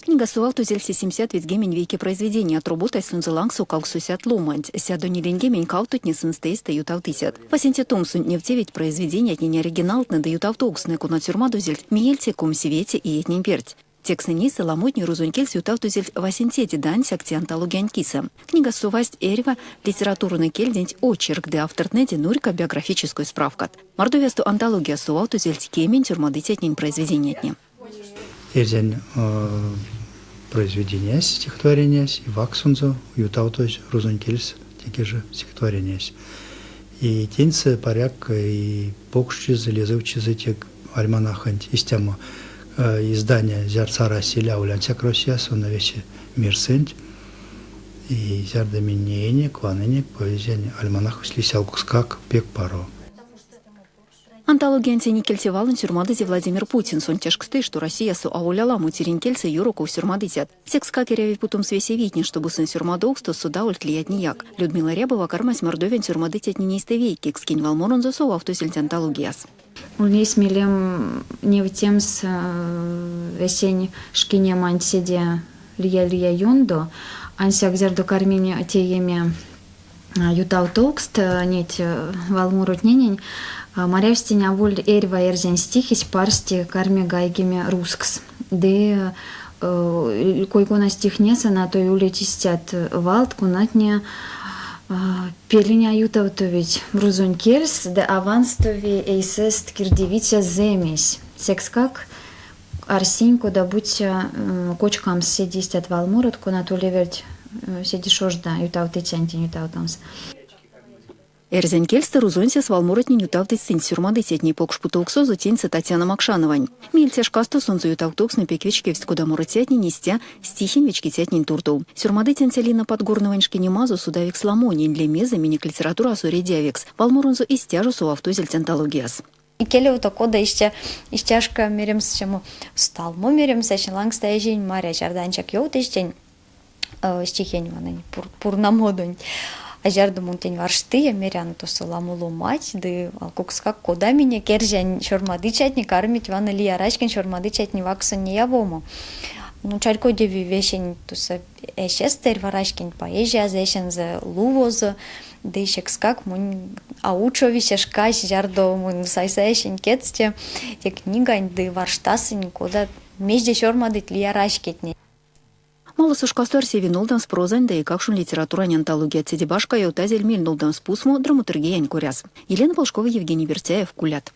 Книга сувалтузельси 70 ведь гемень веки произведения от работы сунзеланг сукалк сусят ломанть. Сядони лингемень каутут не сынстейста ютаутисят. Пасенте томсун не втевить произведения от не оригинал на ютаутоксны кунатюрмадузельт миельте кум сивете и этнимперть. Текстны нисы ламотни рузунькельс ютаутузельт васентети дань акти антология анкиса. Книга сувасть эрва литературный кельдень очерк де авторнеди нурка биографическую справкат. Мордовесту антология сувалтузельт кемень тюрмадытетнень произведения от не. Эрзен произведения стихотворения и ваксунзо ютаутоз рузункельс такие же стихотворения. И тенцы поряк и покшчи залезывчи за те альманахант истямо издания зерцара селя улянцак Россия на весь мир сент и зердоменение кваныне поэзия альманах слисял кускак пек паро. Антология антиникельтевалын сюрмадызи Владимир Путин сон тяжксты, что Россия су ауляла мутеринкельцы юроку сюрмадызят. Секс какеряви путум свеси витни, чтобы сын сюрмадок, что суда ультлият нияк. Людмила Рябова кармась мордовен сюрмадытят не неистовейки, кскинь валморон засова в тусельт антологияс. Ульнейс милем не в тем с весень шкине мантседе лия юндо, ансяк зерду кармине тееме ютаутокст, нет валмурут ненень, Марявстиня вуль эрва эрзен стихис парсти карме гайгеме рускс. Де койкона стихнеса на то улетистят валт кунатне пелиня ютаутович брузункельс де аванстови эйсест кирдивича земесь. Секс как арсинько да будья кочкам седистят валмурат кунату леверт седишожда ютаутычанти ютаутамс. Эрзенкельста рузонся с валмуротни ютавды сын сюрмадытетни покшпутоксозу тенца Татьяна Макшановань. Мильтяшкасту сонзу ютавтокс на пеквичкевсть куда муротятни нестя стихин вечкитятнин турду. Сюрмадытен Лина Подгорнованьшки немазу судавик сламонин для меза миник литература суредявикс. Валмурунзу истяжу суавтузельт антологияс. И келеу такода истяжка меремс чему встал. Мо меремс ланг стояжень маря жарданчак йоутыштень стихень ванань пурнамодонь. Ажарду мунтень варшты, мерян то саламулу мать, да алкукскак кода меня кержан шормадычат не кормить вана ли ярачкин шормадычат не ваксан не явому. Ну чарко деви вещень то са эшестер варачкин поэзия зешен за лувоза, да ишек скак мун аучовище шкаш жарду мун сайсаешен кетсте, те книгань да варштасын кода межде шормадыть ли ярачкитне. Мало сушкастор севинулдам с прозань, да и какшун литература не антология цедибашка и утазель мильнулдам с пусму драматургия нькуряс. Елена Полшкова, Евгений Вертяев, Кулят.